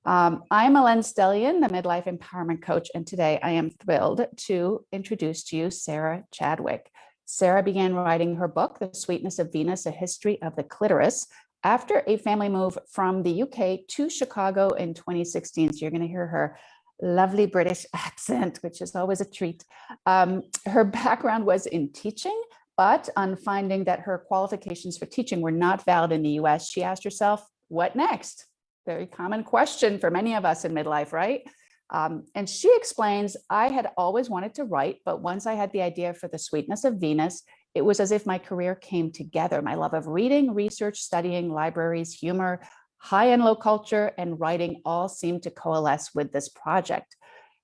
I'm Alen Stellian, the Midlife Empowerment Coach, and today I am thrilled to introduce to you Sarah Chadwick. Sarah began writing her book, The Sweetness of Venus, A History of the Clitoris, after a family move from the UK to Chicago in 2016. So you're going to hear her lovely British accent, which is always a treat. Her background was in teaching, but on finding that her qualifications for teaching were not valid in the US, she asked herself, what next? Very common question for many of us in midlife, right? And she explains, I had always wanted to write, but once I had the idea for The Sweetness of Venus, it was as if my career came together. My love of reading, research, studying, libraries, humor, high and low culture, and writing all seemed to coalesce with this project.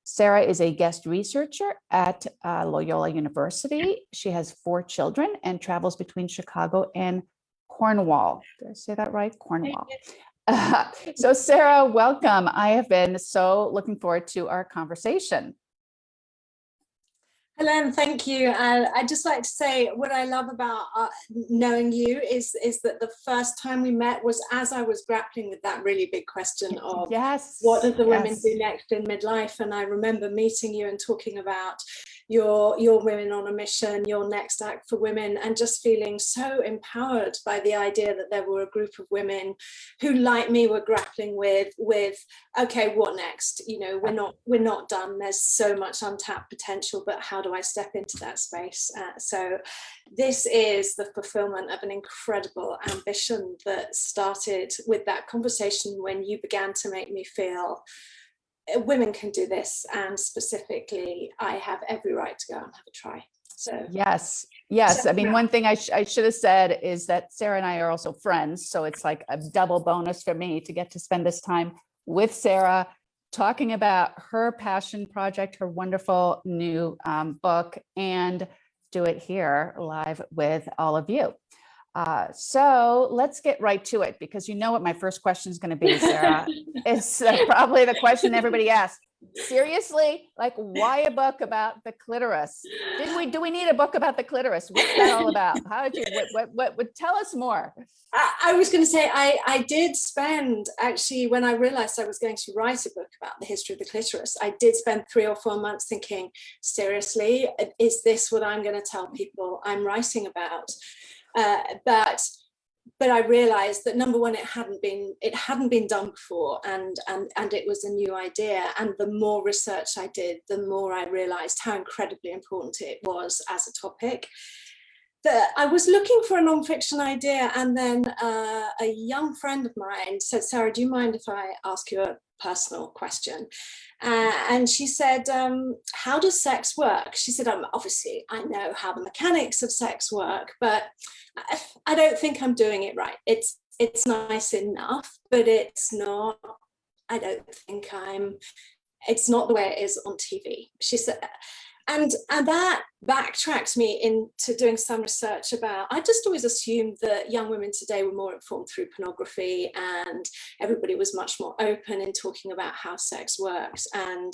Sarah is a guest researcher at Loyola University. She has 4 children and travels between Chicago and Cornwall. Did I say that right? Cornwall. So Sarah, welcome. I have been so looking forward to our conversation. Helen, thank you. I'd just like to say what I love about knowing you is that the first time we met was as I was grappling with that really big question of what do the women do next in midlife? And I remember meeting you and talking about your Women on a Mission, your next act for women, and just feeling so empowered by the idea that there were a group of women who, like me, were grappling with okay, what next? You know, we're not done. There's so much untapped potential, but how do I step into that space? So this is the fulfillment of an incredible ambition that started with that conversation when you began to make me feel women can do this, and specifically I have every right to go and have a try. So yes. I mean, one thing I should have said is that Sarah and I are also friends, so it's like a double bonus for me to get to spend this time with Sarah talking about her passion project, her wonderful new book, and do it here live with all of you. So let's get right to it, because you know what my first question is going to be, Sarah. It's probably the question everybody asks. Seriously, like, why a book about the clitoris? Do we need a book about the clitoris? What's that all about? How did you, what tell us more? I was going to say, I did spend, actually, when I realized I was going to write a book about the history of the clitoris, I did spend 3 or 4 months thinking, seriously, is this what I'm going to tell people I'm writing about? But I realized that, number one, it hadn't been done before, and it was a new idea. And the more research I did, the more I realized how incredibly important it was as a topic. That I was looking for a nonfiction idea, and then a young friend of mine said, Sarah, do you mind if I ask you a personal question? And she said, how does sex work? She said, obviously I know how the mechanics of sex work, but I don't think I'm doing it right. It's nice enough, but it's not, I don't think it's not the way it is on TV. She said, and that backtracked me into doing some research about, I just always assumed that young women today were more informed through pornography, and everybody was much more open in talking about how sex works. And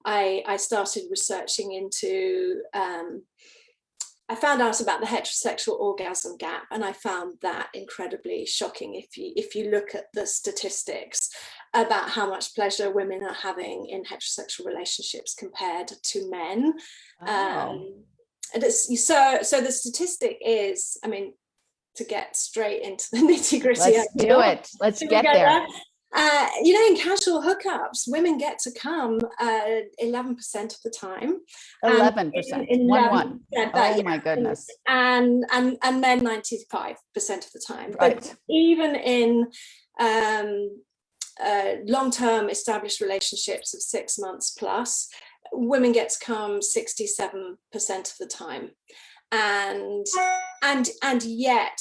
I started researching into, I found out about the heterosexual orgasm gap, and I found that incredibly shocking if you look at the statistics about how much pleasure women are having in heterosexual relationships compared to men. Oh. And so the statistic is, I mean, to get straight into the nitty-gritty. Let's do it. Let's get there. You know, in casual hookups, women get to come 11% of the time. 11%. 1-1. Oh my goodness. And men 95% of the time. Right. But even in long-term established relationships of 6 months plus, women get to come 67% of the time. And yet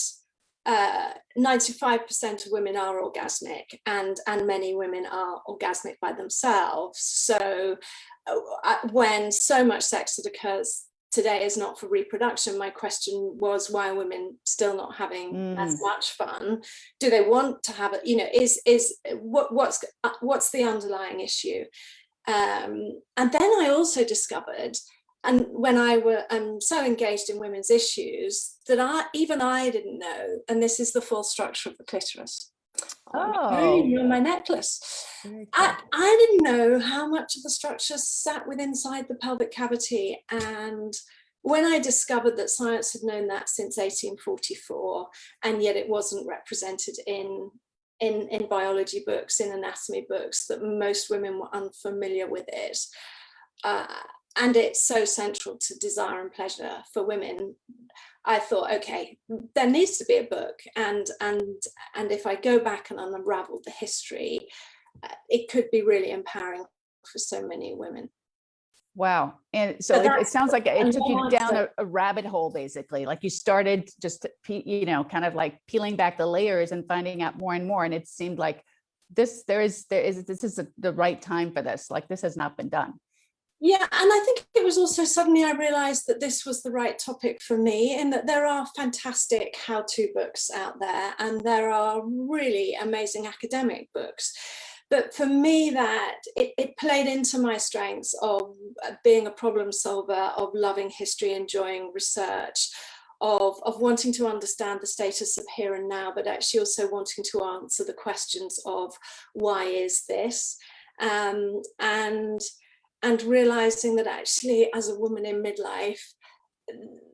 95% of women are orgasmic, and many women are orgasmic by themselves. So when so much sex that occurs today is not for reproduction, my question was, why are women still not having as much fun? Do they want to have it? You know, what's the underlying issue? And then I also discovered, and when I'm so engaged in women's issues, that even I didn't know, and this is the full structure of the clitoris. Oh, on my necklace. very cool. I didn't know how much of the structure sat within inside the pelvic cavity. And when I discovered that science had known that since 1844, and yet it wasn't represented in biology books, in anatomy books, that most women were unfamiliar with it. And it's so central to desire and pleasure for women. I thought, okay, there needs to be a book, and if I go back and unravel the history, it could be really empowering for so many women. Wow. And so it sounds like it took you down a rabbit hole, basically. Like you started just, kind of like peeling back the layers and finding out more and more. And it seemed like this is the right time for this. Like this has not been done. Yeah, and I think it was also suddenly I realized that this was the right topic for me, and that there are fantastic how-to books out there, and there are really amazing academic books. But for me, that it played into my strengths of being a problem solver, of loving history, enjoying research, of wanting to understand the status of here and now, but actually also wanting to answer the questions of why is this? And realizing that actually, as a woman in midlife,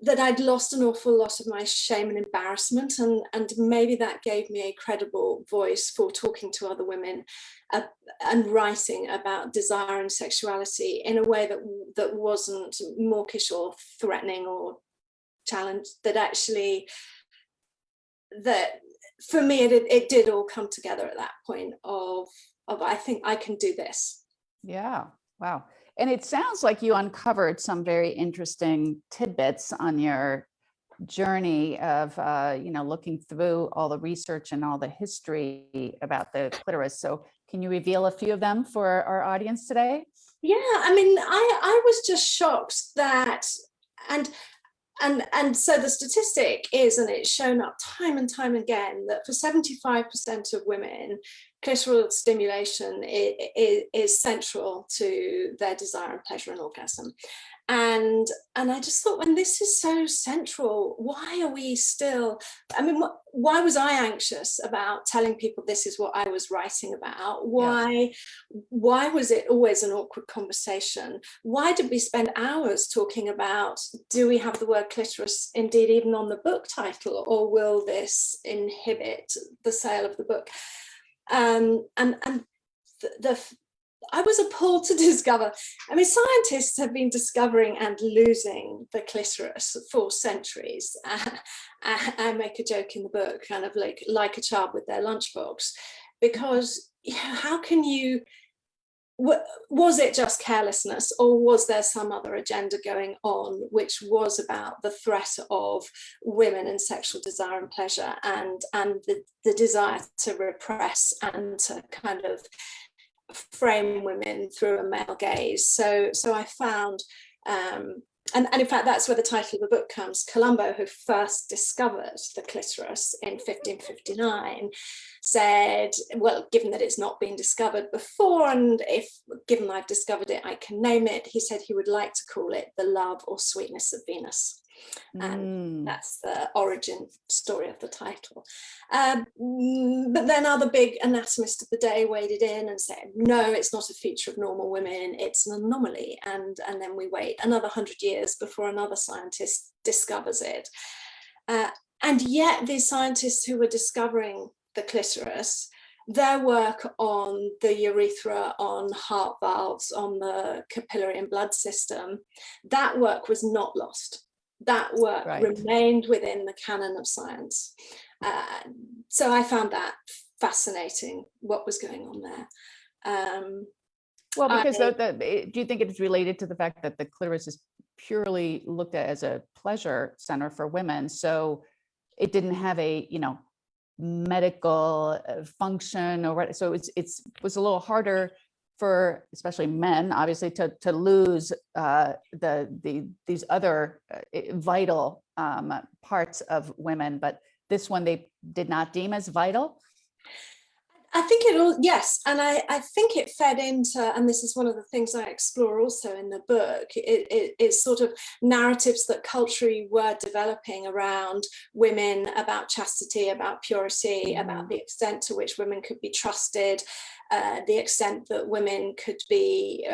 that I'd lost an awful lot of my shame and embarrassment, and maybe that gave me a credible voice for talking to other women and writing about desire and sexuality in a way that wasn't mawkish or threatening or challenged. That actually, that for me, it did all come together at that point of I think I can do this. Yeah. Wow. And it sounds like you uncovered some very interesting tidbits on your journey of, looking through all the research and all the history about the clitoris. So can you reveal a few of them for our audience today? Yeah, I mean, I was just shocked that, and so the statistic is, and it's shown up time and time again, that for 75% of women, clitoral stimulation is central to their desire and pleasure and orgasm. And I just thought, when this is so central, why are we still, why was I anxious about telling people this is what I was writing about? Why was it always an awkward conversation? Why did we spend hours talking about, do we have the word clitoris indeed even on the book title, or will this inhibit the sale of the book? I was appalled to discover, scientists have been discovering and losing the clitoris for centuries. I make a joke in the book, kind of like a child with their lunchbox, because how can you, was it just carelessness, or was there some other agenda going on, which was about the threat of women and sexual desire and pleasure, and the desire to repress and to kind of frame women through a male gaze. So I found, and in fact, that's where the title of the book comes. Colombo, who first discovered the clitoris in 1559, said, well, given that it's not been discovered before, and given I've discovered it, I can name it, he said he would like to call it the love or sweetness of Venus. And that's the origin story of the title. But then other big anatomists of the day waded in and said, no, it's not a feature of normal women, it's an anomaly. And then we wait another 100 years before another scientist discovers it. And yet these scientists who were discovering the clitoris, their work on the urethra, on heart valves, on the capillary and blood system, that work was not lost. That work remained within the canon of science. So I found that fascinating, what was going on there. Well, because do you think it's related to the fact that the clitoris is purely looked at as a pleasure center for women? So it didn't have a, medical function, or so it was a little harder for especially men, obviously, to lose these other vital parts of women, but this one they did not deem as vital. I think it all, yes. And I think it fed into, and this is one of the things I explore also in the book, it's sort of narratives that culturally were developing around women, about chastity, about purity, about the extent to which women could be trusted, the extent that women could be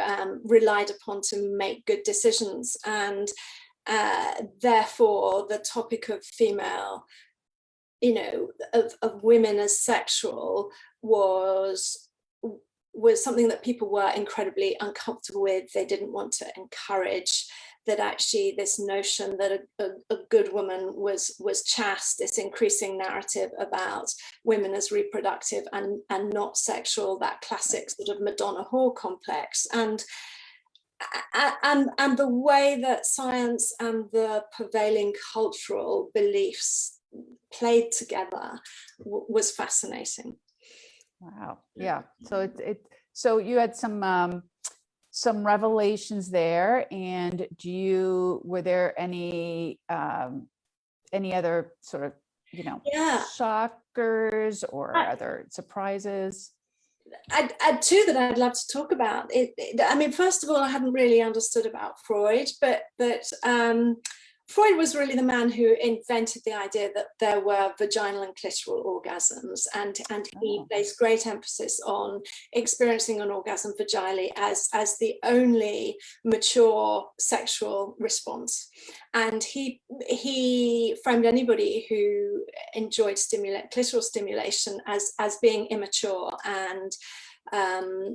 relied upon to make good decisions. And therefore, the topic of female, of women as sexual was something that people were incredibly uncomfortable with. They didn't want to encourage that. Actually, this notion that a good woman was chaste, this increasing narrative about women as reproductive and not sexual, that classic sort of Madonna whore complex. And the way that science and the prevailing cultural beliefs played together was fascinating. Wow. Yeah. So so you had some revelations there, and were there any other sort of, shockers or other surprises? I'd two that I'd love to talk about. I mean, first of all, I hadn't really understood about Freud, but Freud was really the man who invented the idea that there were vaginal and clitoral orgasms, and he placed great emphasis on experiencing an orgasm vaginally as the only mature sexual response. And he framed anybody who enjoyed clitoral stimulation as being immature, and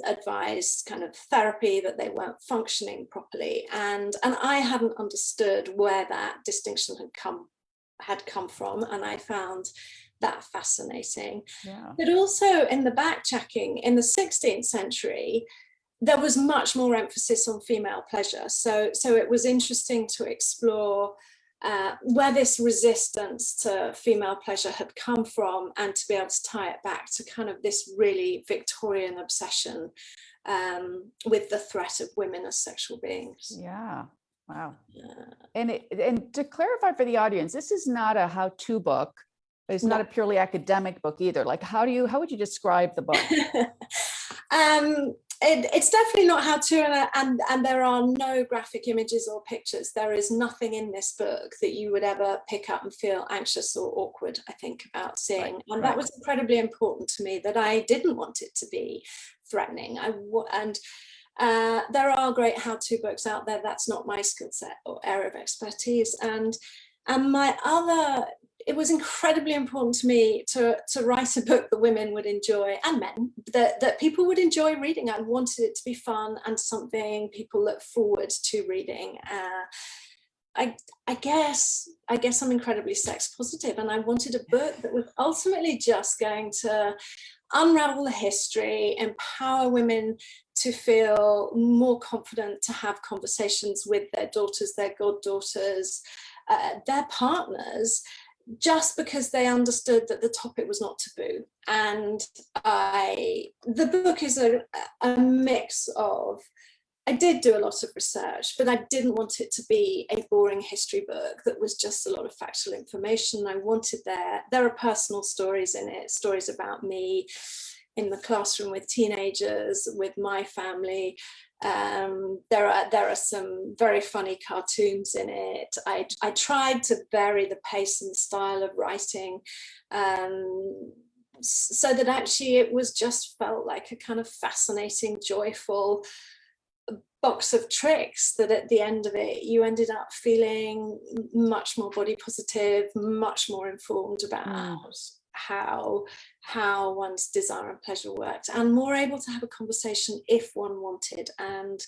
advised kind of therapy, that they weren't functioning properly. And I hadn't understood where that distinction had come from, and I found that fascinating. Yeah. But also in the backtracking, in the 16th century, there was much more emphasis on female pleasure. So it was interesting to explore where this resistance to female pleasure had come from, and to be able to tie it back to kind of this really Victorian obsession with the threat of women as sexual beings. Yeah. Wow. Yeah. And to clarify for the audience, this is not a how-to book. It's not a purely academic book either. Like, how would you describe the book? It's definitely not how to, and there are no graphic images or pictures. There is nothing in this book that you would ever pick up and feel anxious or awkward, I think, about seeing. Right, and that was incredibly important to me, that I didn't want it to be threatening. There are great how-to books out there. That's not my skill set or area of expertise. And it was incredibly important to me to write a book that women would enjoy, and men, that people would enjoy reading. I wanted it to be fun and something people look forward to reading. I guess I'm incredibly sex positive, and I wanted a book that was ultimately just going to unravel the history, empower women to feel more confident to have conversations with their daughters, their goddaughters, their partners, just because they understood that the topic was not taboo. And the book is a mix of, I did do a lot of research, but I didn't want it to be a boring history book that was just a lot of factual information. I wanted there are personal stories in it, stories about me in the classroom with teenagers, with my family. There are some very funny cartoons in it. I tried to vary the pace and style of writing, so that actually it was just felt like a kind of fascinating, joyful box of tricks, that at the end of it you ended up feeling much more body positive, much more informed about how one's desire and pleasure worked, and more able to have a conversation if one wanted. And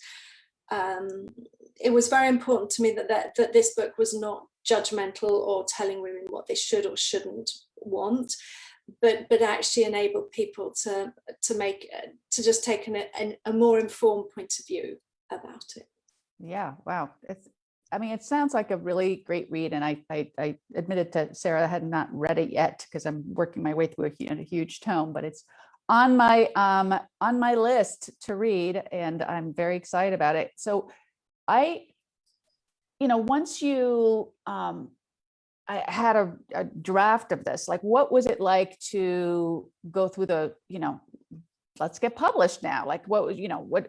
it was very important to me that this book was not judgmental or telling women what they should or shouldn't want, but actually enable people to just take a more informed point of view about it. Yeah, wow. It sounds like a really great read, and I admitted to Sarah I had not read it yet because I'm working my way through a huge tome, but it's on my list to read, and I'm very excited about it. So once you I had a draft of this, like, what was it like to go through let's get published now. Like what was,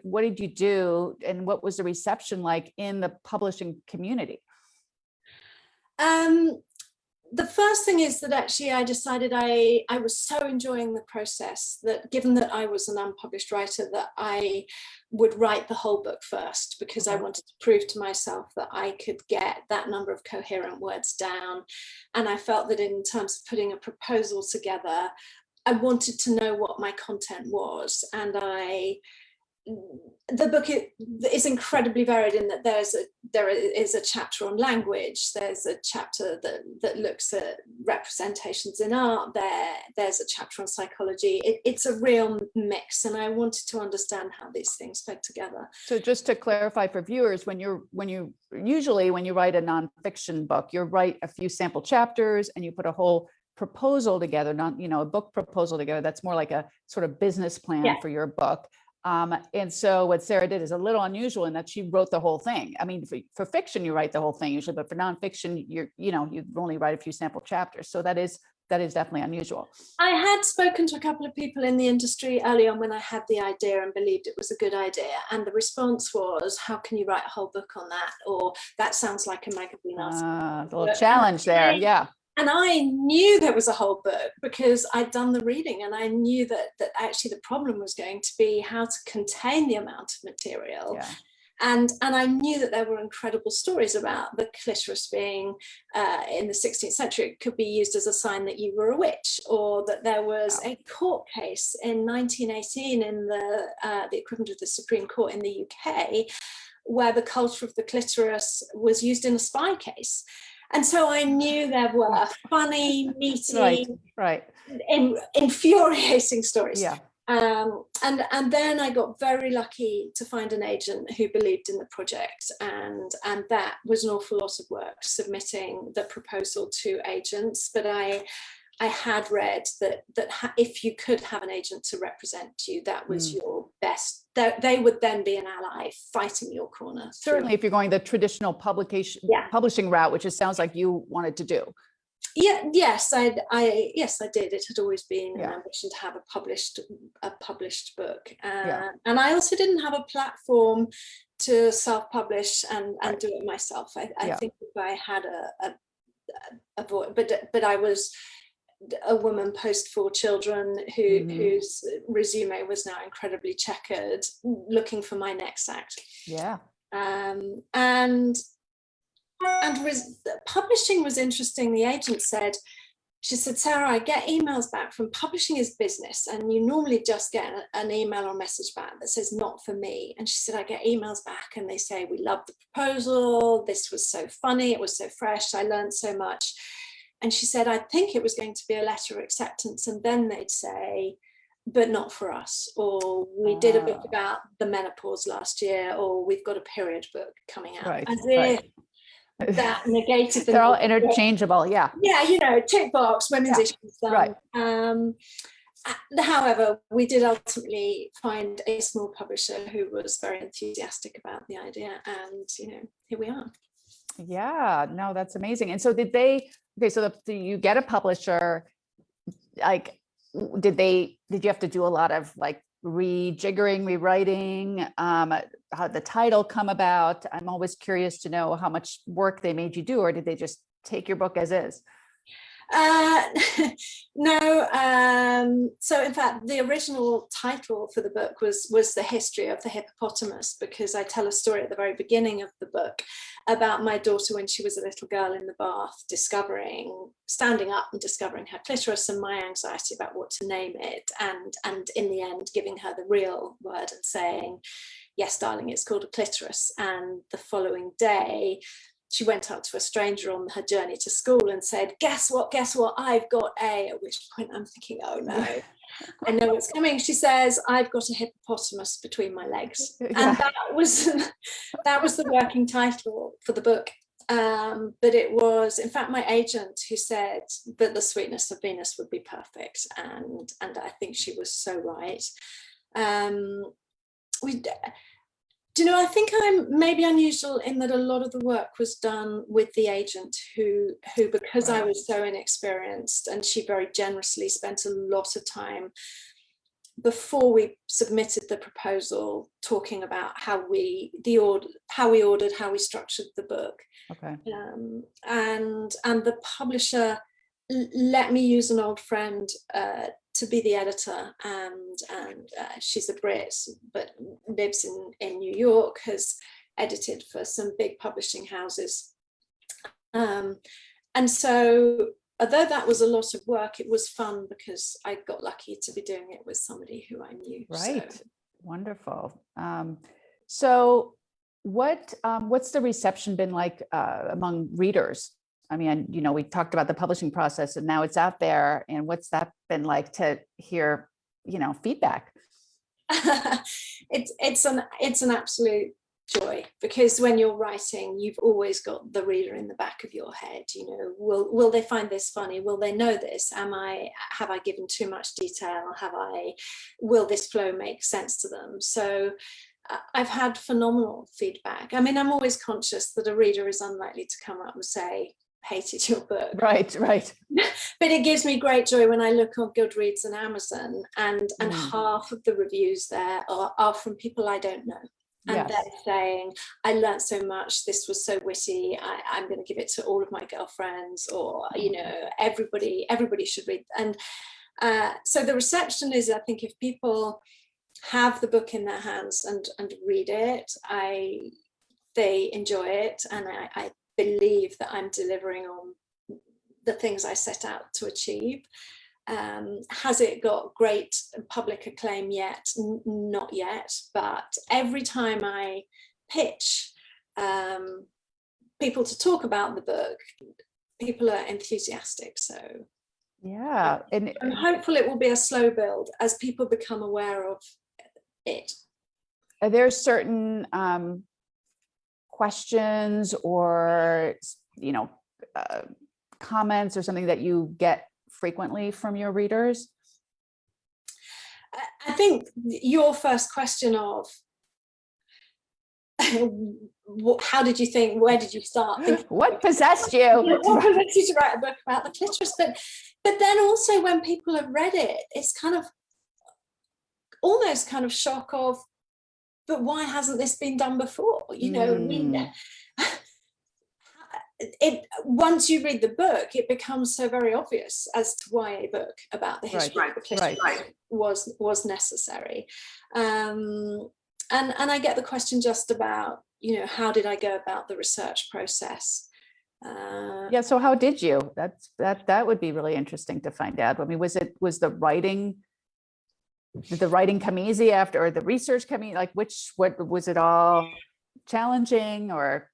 what did you do and what was the reception like in the publishing community? The first thing is that actually I decided I was so enjoying the process that, given that I was an unpublished writer, that I would write the whole book first, because I wanted to prove to myself that I could get that number of coherent words down. And I felt that in terms of putting a proposal together, I wanted to know what my content was. And the book is incredibly varied in that there is a chapter on language, there's a chapter that looks at representations in art, there's a chapter on psychology. It's a real mix, and I wanted to understand how these things fit together. So just to clarify for viewers, when you write a nonfiction book, you write a few sample chapters and you put a whole proposal together, not a book proposal together. That's more like a sort of business plan for your book. And so what Sarah did is a little unusual in that she wrote the whole thing. I mean, for fiction, you write the whole thing usually, but for nonfiction, you only write a few sample chapters. So that is definitely unusual. I had spoken to a couple of people in the industry early on when I had the idea and believed it was a good idea. And the response was, how can you write a whole book on that? Or that sounds like a magazine article. A little challenge there. Yeah. And I knew there was a whole book because I'd done the reading, and I knew that actually the problem was going to be how to contain the amount of material. Yeah. And I knew that there were incredible stories about the clitoris being, in the 16th century, it could be used as a sign that you were a witch, or that there was a court case in 1918 in the equivalent of the Supreme Court in the UK, where the culture of the clitoris was used in a spy case. And so I knew there were funny, meaty, right. infuriating stories. Yeah. And then I got very lucky to find an agent who believed in the project, and that was an awful lot of work, submitting the proposal to agents. But I had read that if you could have an agent to represent you, that was your best. They would then be an ally fighting your corner. Certainly, if you're going the traditional publishing route, which it sounds like you wanted to do. Yes, I did. It had always been an ambition to have a published book, and I also didn't have a platform to self-publish and do it myself. I think if I had a voice, but I was a woman post 4 children whose resume was now incredibly checkered, looking for my next act. Publishing was interesting. The agent said, Sarah, I get emails back from publishing is business, and you normally just get an email or message back that says not for me. And she said, I get emails back and they say, we love the proposal, this was so funny, it was so fresh, I learned so much. And she said, I think it was going to be a letter of acceptance, and then they'd say, but not for us, or we did a book about the menopause last year, or we've got a period book coming out. As if that negated them. They're all interchangeable. Yeah, tick box, women's issues done. However, we did ultimately find a small publisher who was very enthusiastic about the idea, and here we are. Yeah, no, that's amazing. And so so you get a publisher, like, did you have to do a lot of like rejiggering, rewriting? How did the title come about? I'm always curious to know how much work they made you do, or did they just take your book as is? No. So in fact, the original title for the book was The History of the Hippopotamus, because I tell a story at the very beginning of the book about my daughter when she was a little girl in the bath, standing up and discovering her clitoris, and my anxiety about what to name it, and in the end giving her the real word and saying, yes, darling, it's called a clitoris. And the following day, she went up to a stranger on her journey to school and said, guess what, I've got a, at which point I'm thinking, oh no, I know what's coming. She says, I've got a hippopotamus between my legs. And that was the working title for the book. But it was, in fact, my agent who said that The Sweetness of Venus would be perfect. And I think she was so right. I think I'm maybe unusual in that a lot of the work was done with the agent who because I was so inexperienced, and she very generously spent a lot of time before we submitted the proposal, talking about how we ordered, how we structured the book. Okay. And the publisher let me use an old friend to be the editor, and she's a Brit but lives in New York, has edited for some big publishing houses. And so although that was a lot of work, it was fun because I got lucky to be doing it with somebody who I knew. Right. So. Wonderful. So what's the reception been like among readers? I mean, you know, we talked about the publishing process and now it's out there, and what's that been like to hear, you know, feedback? It's an absolute joy, because when you're writing, you've always got the reader in the back of your head. You know, will they find this funny? Will they know this? Have I given too much detail? Will this flow make sense to them? So I've had phenomenal feedback. I mean, I'm always conscious that a reader is unlikely to come up and say, hated your book. Right. But it gives me great joy when I look on Goodreads and Amazon, and half of the reviews there are from people I don't know. And yes. They're saying, I learned so much, this was so witty, I'm going to give it to all of my girlfriends, or, you know, everybody should read. And so the reception is, I think, if people have the book in their hands and read it, they enjoy it, and I believe that I'm delivering on the things I set out to achieve. Has it got great public acclaim yet? Not yet, but every time I pitch people to talk about the book, people are enthusiastic. So yeah, and I'm hopeful it will be a slow build as people become aware of it. are there certain questions or, you know, comments or something that you get frequently from your readers? I think your first question of how did you think, where did you start thinking, what possessed you? What possessed you to write a book about the clitoris? But then also when people have read it, it's kind of almost kind of shock of, but why hasn't this been done before? You know, once you read the book, it becomes so very obvious as to why a book about the history of the clitoris was necessary. And I get the question just about, you know, how did I go about the research process? Yeah, so how did you? That would be really interesting to find out. I mean, was the writing, did the writing come easy after, or the research come easy? Like, what was it all challenging, or?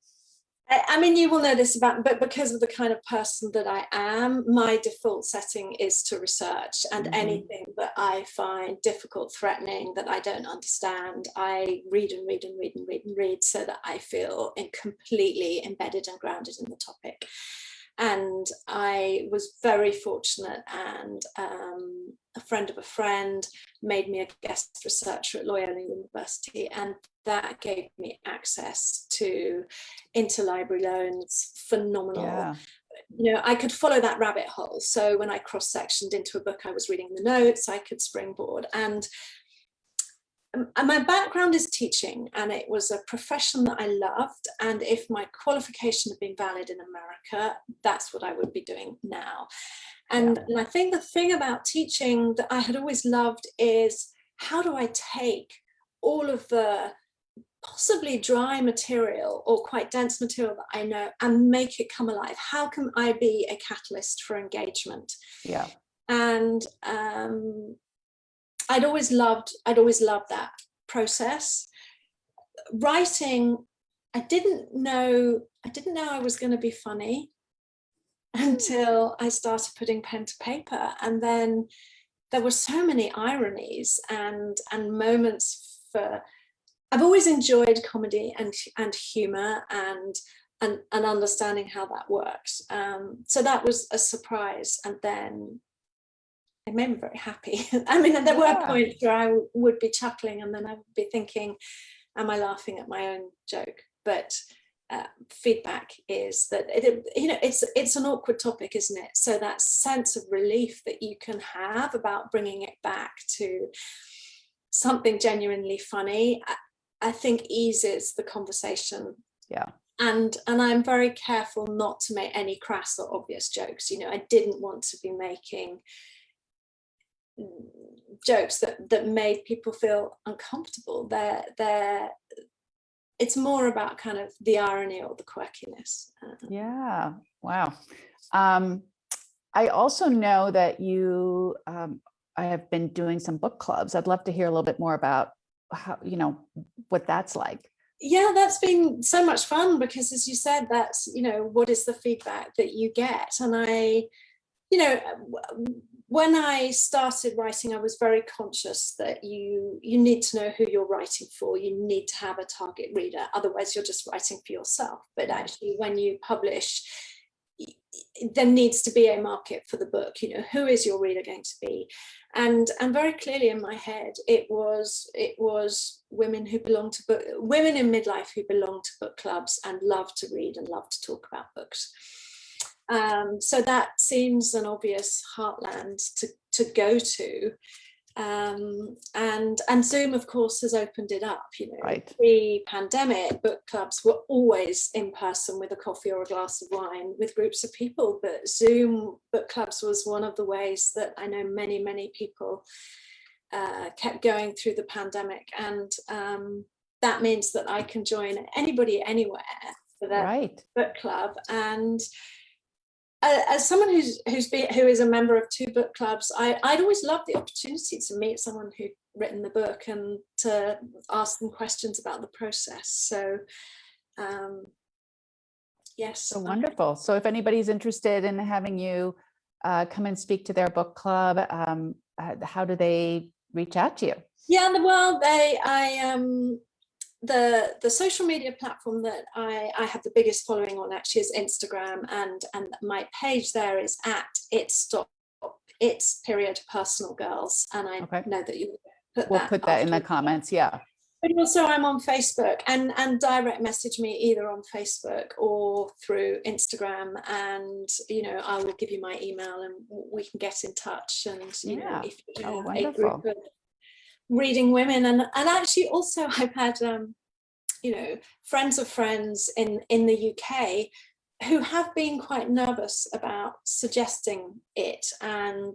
I mean, you will know this about, but because of the kind of person that I am, my default setting is to research, and anything that I find difficult, threatening, that I don't understand, I read and read and read and read and read, so that I feel completely embedded and grounded in the topic. And I was very fortunate, and a friend of a friend made me a guest researcher at Loyola University, and that gave me access to interlibrary loans. Phenomenal. Yeah. You know, I could follow that rabbit hole. So when I cross-sectioned into a book, I was reading the notes, I could springboard. And my background is teaching, and it was a profession that I loved. And if my qualification had been valid in America, that's what I would be doing now. And I think the thing about teaching that I had always loved is, how do I take all of the possibly dry material or quite dense material that I know and make it come alive? How can I be a catalyst for engagement? Yeah. And I'd always loved that process. Writing, I didn't know I was going to be funny until I started putting pen to paper, and then there were so many ironies and moments for. I've always enjoyed comedy and humor and understanding how that works. So that was a surprise, and then it made me very happy. I mean, there were points where I would be chuckling, and then I would be thinking, am I laughing at my own joke? But feedback is that it's an awkward topic, isn't it? So that sense of relief that you can have about bringing it back to something genuinely funny, I think eases the conversation. Yeah. And I'm very careful not to make any crass or obvious jokes. I didn't want to be making jokes that made people feel uncomfortable. It's more about kind of the irony or the quirkiness. Yeah. Wow. I also know that you I have been doing some book clubs. I'd love to hear a little bit more about how, what that's like. Yeah, that's been so much fun because, as you said, that's, what is the feedback that you get? And when I started writing, I was very conscious that you need to know who you're writing for. You need to have a target reader. Otherwise, you're just writing for yourself. But actually, when you publish, there needs to be a market for the book. Who is your reader going to be? And very clearly in my head, it was women who belong to women in midlife who belong to book clubs and love to read and love to talk about books. So that seems an obvious heartland to go to. And Zoom, of course, has opened it up. Right. Pre-pandemic, book clubs were always in person with a coffee or a glass of wine with groups of people, but Zoom book clubs was one of the ways that I know many, many people kept going through the pandemic. And that means that I can join anybody anywhere for their book club. And as someone who is a member of 2 book clubs, I'd always loved the opportunity to meet someone who'd written the book and to ask them questions about the process. So, yes. So wonderful. So if anybody's interested in having you come and speak to their book club, how do they reach out to you? Yeah, well, the social media platform that I have the biggest following on actually is Instagram, and my page there is at its.personal girls, and I know that you we'll put that in the comments. Yeah. But also I'm on Facebook, and direct message me either on Facebook or through Instagram, and I will give you my email and we can get in touch. And if you have a group of reading women, and actually also I've had friends of friends in the UK who have been quite nervous about suggesting it and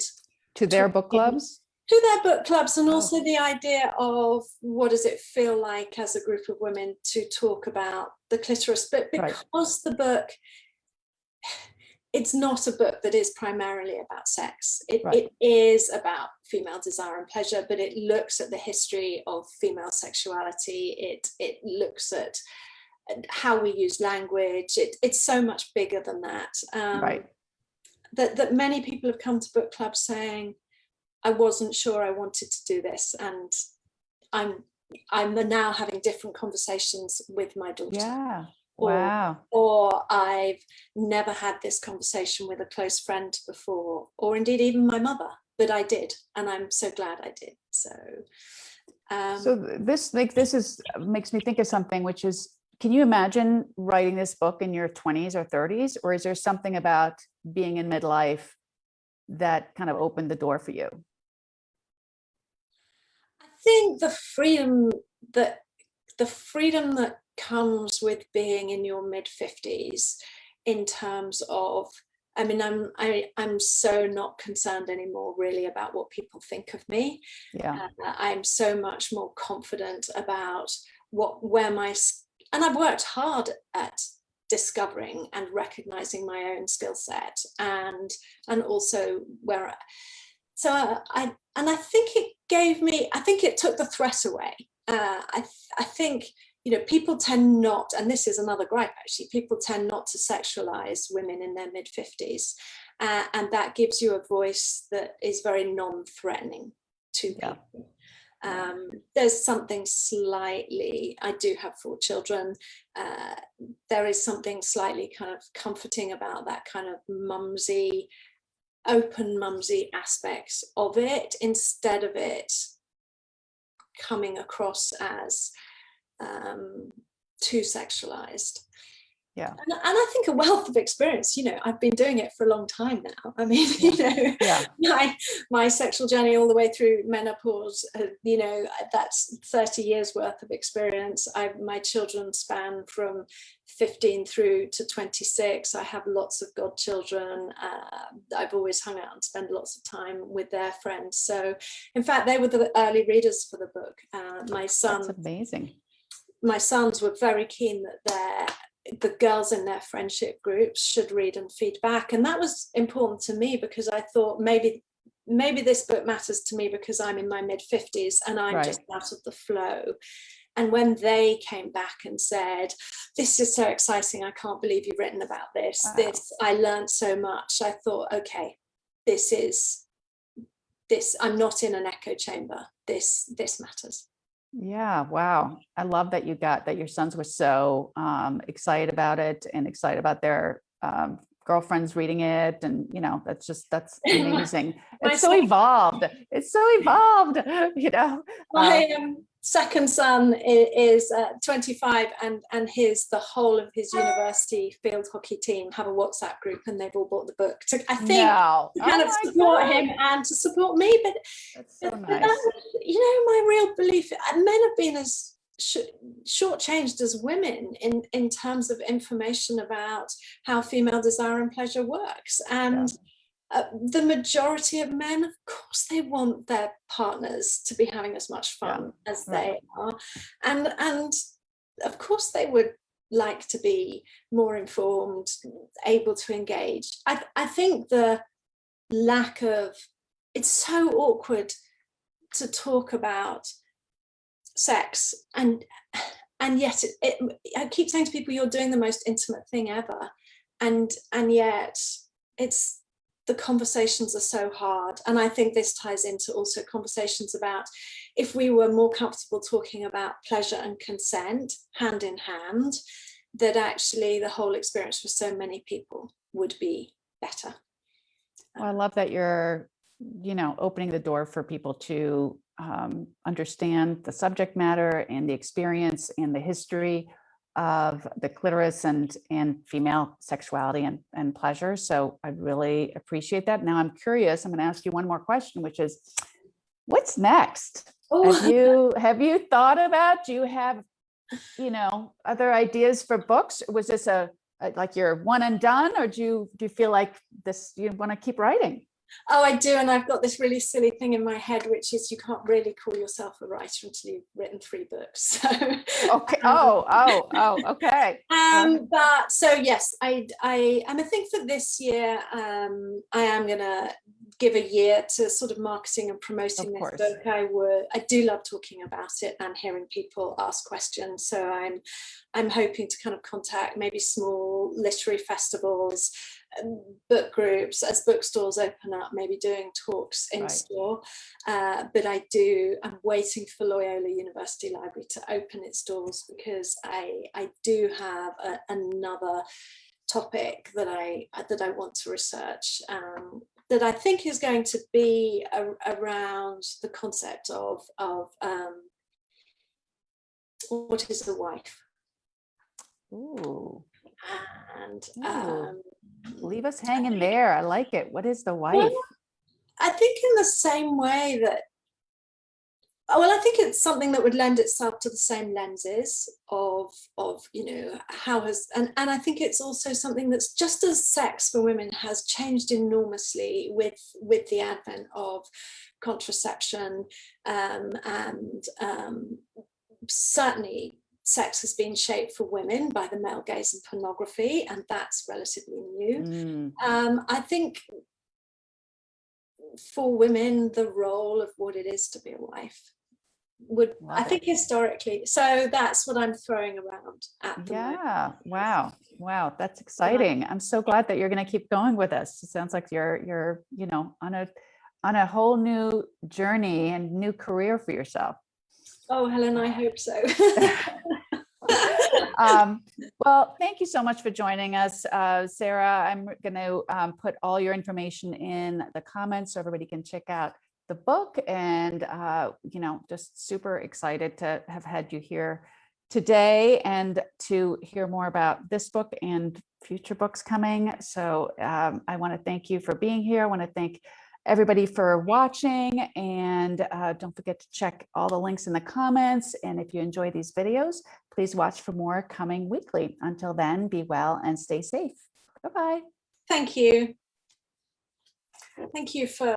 to their book clubs. To their book clubs, and also the idea of what does it feel like as a group of women to talk about the clitoris, but because the book, it's not a book that is primarily about sex. It is about female desire and pleasure, but it looks at the history of female sexuality. It looks at how we use language. It's so much bigger than that. That many people have come to book clubs saying, I wasn't sure I wanted to do this, and I'm now having different conversations with my daughter. Yeah. Wow. Or I've never had this conversation with a close friend before, or indeed even my mother, but I did, and I'm so glad I did. So this makes me think of something, which is, can you imagine writing this book in your 20s or 30s, or is there something about being in midlife that kind of opened the door for you? I think the freedom that comes with being in your mid-50s, in terms of, I mean, I'm so not concerned anymore really about what people think of me. Yeah. I'm so much more confident about and I've worked hard at discovering and recognizing my own skill set, and also I think it took the threat away. I think, people tend not, and this is another gripe actually, people tend not to sexualize women in their mid-50s, and that gives you a voice that is very non-threatening to people. There's something slightly, I do have 4 children, there is something slightly kind of comforting about that kind of mumsy, open mumsy aspects of it, instead of it coming across as too sexualized. Yeah. And I think a wealth of experience. I've been doing it for a long time now. I mean, my sexual journey all the way through menopause, that's 30 years worth of experience. My children span from 15 through to 26. I have lots of godchildren. I've always hung out and spent lots of time with their friends. So in fact, they were the early readers for the book. That's amazing. My sons were very keen that the girls in their friendship groups should read and feed back, and that was important to me because I thought maybe this book matters to me because I'm in my mid-50s and I'm just out of the flow. And when they came back and said, "This is so exciting, I can't believe you've written about this. Wow. I learned so much," I thought, okay, this I'm not in an echo chamber. This matters. Yeah. Wow. I love that that your sons were so excited about it and excited about their girlfriends reading it. And, that's amazing. It's so evolved. My second son is 25 and the whole of his university field hockey team have a WhatsApp group, and they've all bought the book to, I think, to support him and to support me. But that's so nice. That was, my real belief. Men have been as shortchanged as women in terms of information about how female desire and pleasure works. And the majority of men, of course, they want their partners to be having as much fun as they are. And of course, they would like to be more informed, able to engage. I think the lack of, it's so awkward to talk about sex, and yet I keep saying to people, you're doing the most intimate thing ever, and yet the conversations are so hard. And I think this ties into also conversations about if we were more comfortable talking about pleasure and consent hand in hand, that actually the whole experience for so many people would be better. Well, I love that you're opening the door for people to understand the subject matter and the experience and the history of the clitoris and female sexuality and pleasure. So I really appreciate that. Now I'm curious, I'm going to ask you one more question, which is, what's next? Have you thought about, do you have, other ideas for books? Was this like your one and done, or do you feel like this, you want to keep writing? Oh, I do. And I've got this really silly thing in my head, which is you can't really call yourself a writer until you've written 3 books. So, okay. Okay. But so, yes, I think for this year, I am going to give a year to sort of marketing and promoting this book. I do love talking about it and hearing people ask questions. So I'm hoping to kind of contact maybe small literary festivals, book groups, as bookstores open up, maybe doing talks in store. But I'm waiting for Loyola University Library to open its doors, because I do have another topic that I want to research, that I think is going to be around the concept of what is a wife. Ooh. And leave us hanging there. I like it. What is the wife? Well, I think in the same way that, I think it's something that would lend itself to the same lenses of how has, and I think it's also something that's, just as sex for women has changed enormously with the advent of contraception, and certainly sex has been shaped for women by the male gaze and pornography, and that's relatively new. I think for women, the role of what it is to be a wife would, I think, historically. So that's what I'm throwing around at the moment. Wow, that's exciting. I'm so glad that you're going to keep going with us. It sounds like you're on a whole new journey and new career for yourself. Oh, Helen, I hope so. Well, thank you so much for joining us, Sarah. I'm going to put all your information in the comments so everybody can check out the book, and just super excited to have had you here today and to hear more about this book and future books coming. So I want to thank you for being here. I want to thank everybody for watching, and don't forget to check all the links in the comments. And if you enjoy these videos, please watch for more coming weekly. Until then, be well and stay safe. Bye-bye. Thank you. Thank you for